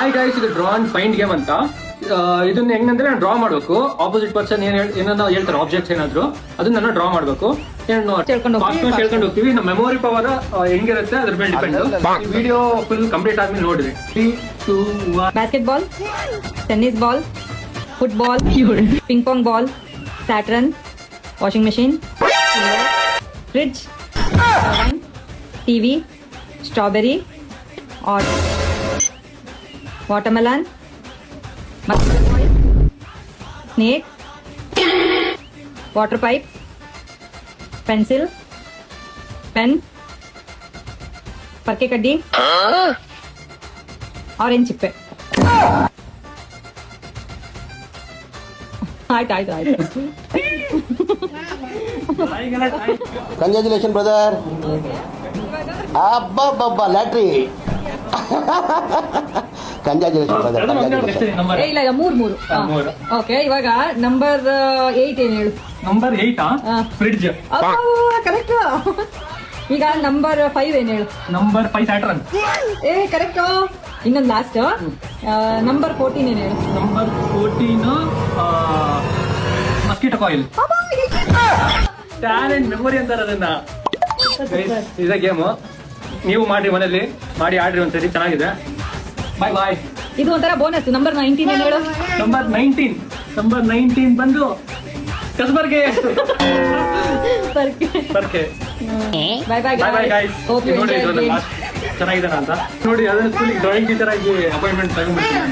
Hi guys, ಇದು draw and find game ಅಂತ. ಇದನ್ನ ಹೆಂಗಂದ್ರೆ ನಾನು ಡ್ರಾ ಮಾಡ್ಬೇಕು. ಆಪೋಸಿಟ್ ಪರ್ಸನ್ ಏನನ್ನ ಹೇಳ್ತಾರೆ, ಆಬ್ಜೆಕ್ಟ್ಸ್ ಏನಾದ್ರು ಅದನ್ನ ಡ್ರಾ ಮಾಡ್ಬೇಕು. ಹೇಳ್ಕೊಂಡು ಹೋಗ್ತೀವಿ. ನಮ್ಮ ಮೆಮೊರಿ ಪವರ್ ಹೆಂಗಿರುತ್ತೆ ಅದ್ರ ಮೇಲೆ ಡಿಪೆಂಡ್. ವಿಡಿಯೋ ಫುಲ್ ಕಂಪ್ಲೀಟ್ ಆದ್ಮೇಲೆ ನೋಡ್ರಿ. 3, 2, 1. Basketball, tennis ball, football, ping pong ball, Saturn, washing machine, fridge, TV, strawberry, watermelon, snake, water pipe, pencil, pen, ಪರ್ಕೆ ಕಡ್ಡಿ, ಆರೆಂಜ್ ಚಿಪ್ಪೆ. ಆಯ್ತು. Congratulation brother. ಅಬ್ಬಬ್ಬಬ್ಬ ಲ್ಯಾಟ್ರಿ. Congratulation brother. ಇಲ್ಲ ಮೂರು. ಓಕೆ, ಇವಾಗ ನಂಬರ್ 8 ಏನ್ ಹೇಳು? Number 8 fridge. ಕರೆಕ್ಟ್. ಈಗ ನಂಬರ್ 5 ಏನ್ ಹೇಳು? Number 5 Saturn. ಕರೆಕ್ಟ್. ಇನ್ನೊಂದು ಲಾಸ್ಟ್ ನಂಬರ್ 14 ಏನ್ ಹೇಳು? Number 14 mosquito coil. Talent memory ಅಂತಾರೆ ಅದನ್ನ. ಇದೇ ಗೇಮು. ನೀವು ಮಾಡ್ರಿ, ಮನೇಲಿ ಮಾಡಿ ಆಡ್ರಿ ಒಂದ್ಸರಿ, ಚೆನ್ನಾಗಿದೆ. ಬಾಯ್. ಇದು ಒಂಥರ ಬೋನಸ್. ನಂಬರ್ 19 ಏನ್ ಹೇಳು? ನಂಬರ್ 19 ಬಂದು ಕಸಬರ್ಗೆ. ಪರ್ಕೆ. Bye guys. ನೋಡಿ ಚೆನ್ನಾಗಿದೆ ಅಂತ ನೋಡಿ. ಅದನ್ನ ಸ್ಕೂಲಿಗೆ ಡ್ರಾಯಿಂಗ್ ಟೀಚರ್ ಆಗಿ ಅಪಾಯಿಂಟ್ಮೆಂಟ್ ತಗೊಂಡ್ಬಿಡ್ತೀನಿ.